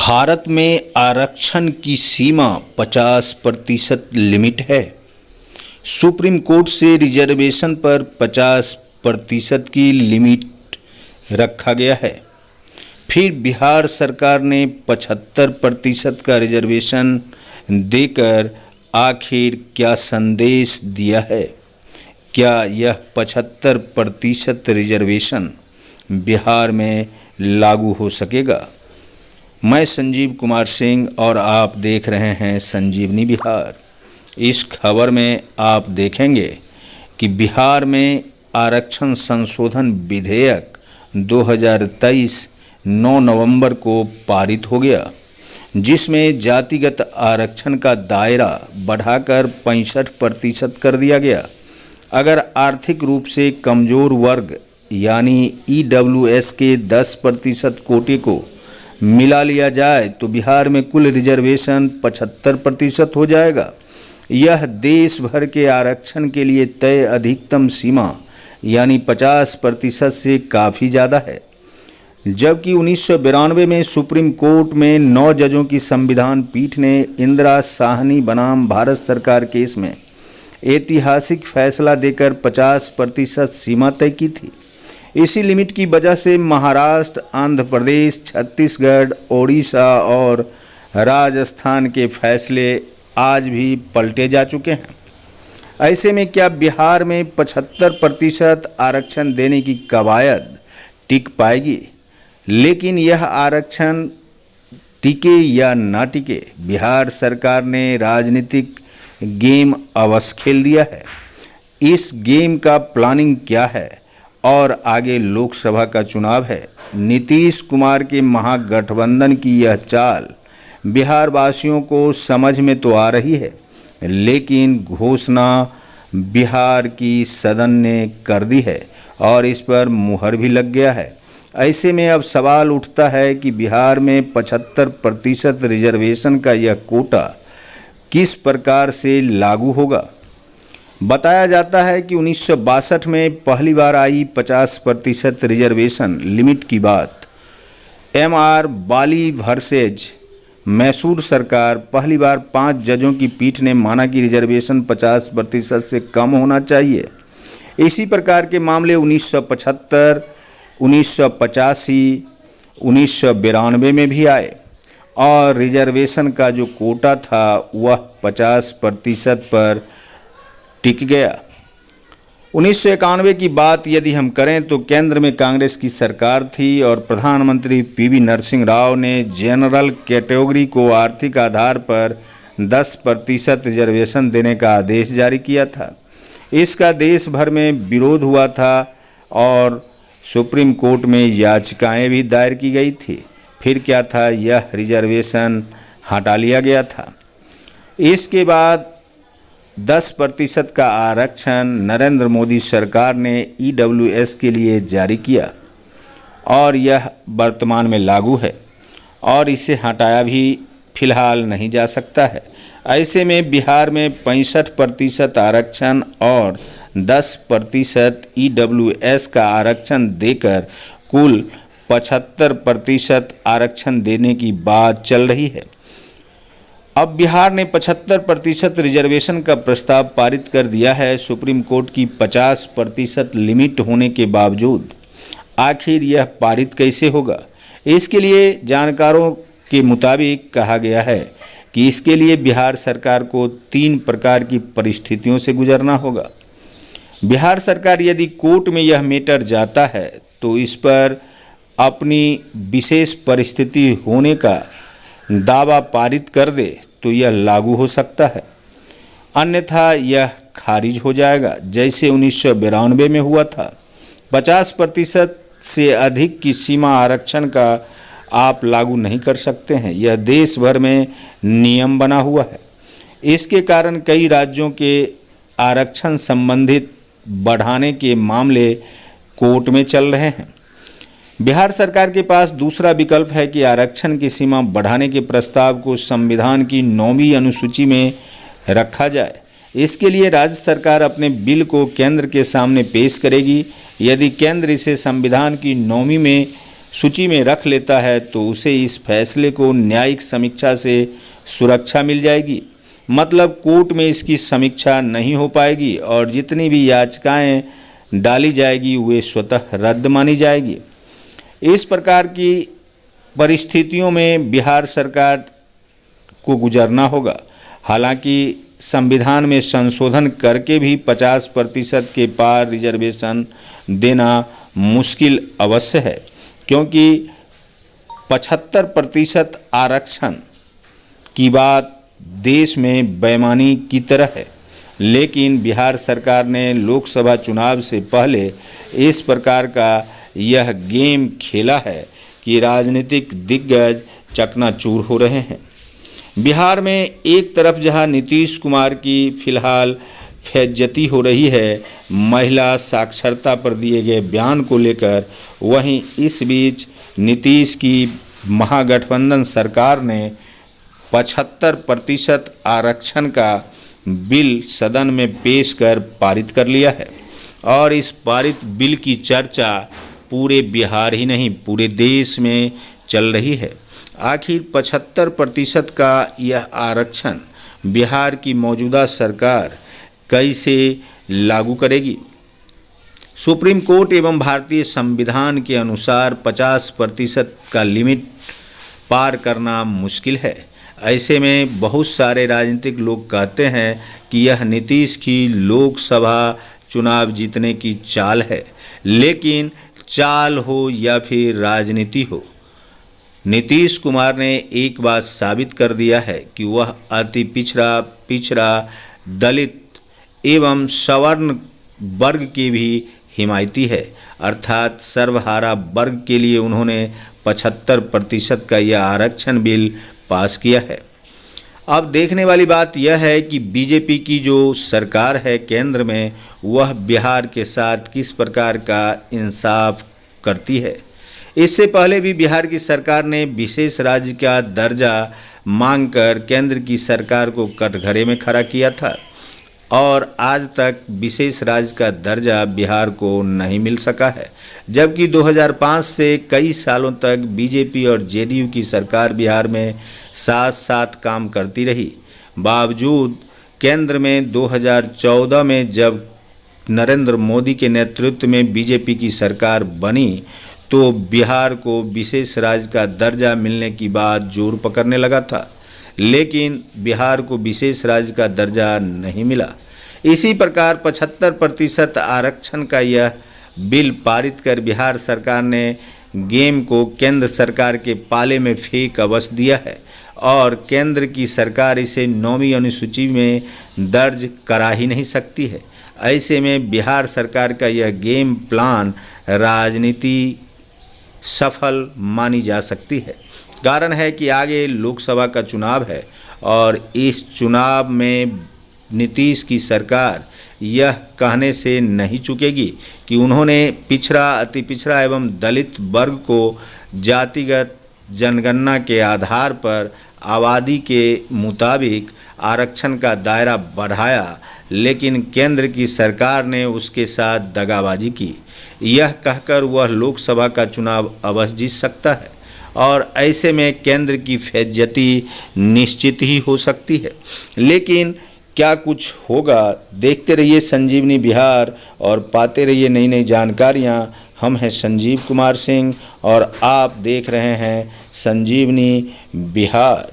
भारत में आरक्षण की सीमा 50% लिमिट है। सुप्रीम कोर्ट से रिजर्वेशन पर 50% की लिमिट रखा गया है। फिर बिहार सरकार ने 75% का रिजर्वेशन देकर आखिर क्या संदेश दिया है? क्या यह 75% रिजर्वेशन बिहार में लागू हो सकेगा? मैं संजीव कुमार सिंह और आप देख रहे हैं संजीवनी बिहार। इस खबर में आप देखेंगे कि बिहार में आरक्षण संशोधन विधेयक 2023 9 नवंबर को पारित हो गया, जिसमें जातिगत आरक्षण का दायरा बढ़ाकर 65% कर दिया गया। अगर आर्थिक रूप से कमज़ोर वर्ग यानी EWS के 10% कोटे को मिला लिया जाए तो बिहार में कुल रिजर्वेशन 75% हो जाएगा। यह देश भर के आरक्षण के लिए तय अधिकतम सीमा यानी 50% से काफ़ी ज़्यादा है। जबकि 1992 में सुप्रीम कोर्ट में 9 जजों की संविधान पीठ ने इंदिरा साहनी बनाम भारत सरकार केस में ऐतिहासिक फैसला देकर 50% सीमा तय की थी। इसी लिमिट की वजह से महाराष्ट्र, आंध्र प्रदेश, छत्तीसगढ़, ओडिशा और राजस्थान के फैसले आज भी पलटे जा चुके हैं। ऐसे में क्या बिहार में 75% आरक्षण देने की कवायद टिक पाएगी? लेकिन यह आरक्षण टिके या ना टिके, बिहार सरकार ने राजनीतिक गेम अवश्य खेल दिया है। इस गेम का प्लानिंग क्या है? और आगे लोकसभा का चुनाव है। नीतीश कुमार के महागठबंधन की यह चाल बिहार वासियों को समझ में तो आ रही है, लेकिन घोषणा बिहार की सदन ने कर दी है और इस पर मुहर भी लग गया है। ऐसे में अब सवाल उठता है कि बिहार में 75% रिजर्वेशन का यह कोटा किस प्रकार से लागू होगा। बताया जाता है कि 1962 में पहली बार आई 50% रिजर्वेशन लिमिट की बात MR बाली वर्सेज मैसूर सरकार, पहली बार 5 जजों की पीठ ने माना कि रिजर्वेशन 50% से कम होना चाहिए। इसी प्रकार के मामले 1975, 1985, 1992 में भी आए और रिजर्वेशन का जो कोटा था वह 50% पर टिक गया। 1991 की बात यदि हम करें तो केंद्र में कांग्रेस की सरकार थी और प्रधानमंत्री PV नरसिंह राव ने जनरल कैटेगरी को आर्थिक आधार पर 10% रिजर्वेशन देने का आदेश जारी किया था। इसका देश भर में विरोध हुआ था और सुप्रीम कोर्ट में याचिकाएं भी दायर की गई थी। फिर क्या था, यह रिजर्वेशन हटा लिया गया था। इसके बाद 10% का आरक्षण नरेंद्र मोदी सरकार ने EWS के लिए जारी किया और यह वर्तमान में लागू है और इसे हटाया भी फिलहाल नहीं जा सकता है। ऐसे में बिहार में 65% आरक्षण और 10% EWS का आरक्षण देकर कुल 75% आरक्षण देने की बात चल रही है। अब बिहार ने 75% रिजर्वेशन का प्रस्ताव पारित कर दिया है सुप्रीम कोर्ट की 50% लिमिट होने के बावजूद। आखिर यह पारित कैसे होगा? इसके लिए जानकारों के मुताबिक कहा गया है कि इसके लिए बिहार सरकार को 3 प्रकार की परिस्थितियों से गुजरना होगा। बिहार सरकार यदि कोर्ट में यह मैटर जाता है तो इस पर अपनी विशेष परिस्थिति होने का दावा पारित कर दे तो यह लागू हो सकता है, अन्यथा यह खारिज हो जाएगा, जैसे 1992 में हुआ था। 50% से अधिक की सीमा आरक्षण का आप लागू नहीं कर सकते हैं। यह देश भर में नियम बना हुआ है। इसके कारण कई राज्यों के आरक्षण संबंधित बढ़ाने के मामले कोर्ट में चल रहे हैं। बिहार सरकार के पास दूसरा विकल्प है कि आरक्षण की सीमा बढ़ाने के प्रस्ताव को संविधान की 9वीं अनुसूची में रखा जाए। इसके लिए राज्य सरकार अपने बिल को केंद्र के सामने पेश करेगी। यदि केंद्र इसे संविधान की 9वीं में सूची में रख लेता है तो उसे इस फैसले को न्यायिक समीक्षा से सुरक्षा मिल जाएगी। मतलब कोर्ट में इसकी समीक्षा नहीं हो पाएगी और जितनी भी याचिकाएं डाली जाएगी वे स्वतः रद्द मानी जाएगी। इस प्रकार की परिस्थितियों में बिहार सरकार को गुजरना होगा। हालांकि संविधान में संशोधन करके भी 50% के पार रिजर्वेशन देना मुश्किल अवश्य है, क्योंकि 75% आरक्षण की बात देश में बेईमानी की तरह है। लेकिन बिहार सरकार ने लोकसभा चुनाव से पहले इस प्रकार का यह गेम खेला है कि राजनीतिक दिग्गज चकनाचूर हो रहे हैं। बिहार में एक तरफ जहां नीतीश कुमार की फिलहाल फैज़्ज़ती हो रही है महिला साक्षरता पर दिए गए बयान को लेकर, वहीं इस बीच नीतीश की महागठबंधन सरकार ने 75% आरक्षण का बिल सदन में पेश कर पारित कर लिया है और इस पारित बिल की चर्चा पूरे बिहार ही नहीं पूरे देश में चल रही है। आखिर 75% का यह आरक्षण बिहार की मौजूदा सरकार कैसे लागू करेगी? सुप्रीम कोर्ट एवं भारतीय संविधान के अनुसार 50% का लिमिट पार करना मुश्किल है। ऐसे में बहुत सारे राजनीतिक लोग कहते हैं कि यह नीतीश की लोकसभा चुनाव जीतने की चाल है। लेकिन चाल हो या फिर राजनीति हो, नीतीश कुमार ने एक बात साबित कर दिया है कि वह अति पिछड़ा दलित एवं सवर्ण वर्ग के भी हिमायती है। अर्थात सर्वहारा वर्ग के लिए उन्होंने 75% का यह आरक्षण बिल पास किया है। अब देखने वाली बात यह है कि बीजेपी की जो सरकार है केंद्र में, वह बिहार के साथ किस प्रकार का इंसाफ करती है। इससे पहले भी बिहार की सरकार ने विशेष राज्य का दर्जा मांगकर केंद्र की सरकार को कटघरे में खड़ा किया था और आज तक विशेष राज्य का दर्जा बिहार को नहीं मिल सका है। जबकि 2005 से कई सालों तक बीजेपी और जेडीयू की सरकार बिहार में साथ साथ काम करती रही। बावजूद केंद्र में 2014 में जब नरेंद्र मोदी के नेतृत्व में बीजेपी की सरकार बनी तो बिहार को विशेष राज्य का दर्जा मिलने की बात जोर पकड़ने लगा था, लेकिन बिहार को विशेष राज्य का दर्जा नहीं मिला। इसी प्रकार 75% आरक्षण का यह बिल पारित कर बिहार सरकार ने गेम को केंद्र सरकार के पाले में फेंक अवश्य दिया है और केंद्र की सरकार इसे 9वीं अनुसूची में दर्ज करा ही नहीं सकती है। ऐसे में बिहार सरकार का यह गेम प्लान राजनीति सफल मानी जा सकती है। कारण है कि आगे लोकसभा का चुनाव है और इस चुनाव में नीतीश की सरकार यह कहने से नहीं चूकेगी कि उन्होंने पिछड़ा, अति पिछड़ा एवं दलित वर्ग को जातिगत जनगणना के आधार पर आबादी के मुताबिक आरक्षण का दायरा बढ़ाया, लेकिन केंद्र की सरकार ने उसके साथ दगाबाजी की। यह कहकर वह लोकसभा का चुनाव अवश्य जीत सकता है और ऐसे में केंद्र की फैज़्ज़ती निश्चित ही हो सकती है। लेकिन क्या कुछ होगा, देखते रहिए संजीवनी बिहार और पाते रहिए नई नई जानकारियाँ। हम हैं संजीव कुमार सिंह और आप देख रहे हैं संजीवनी बिहार।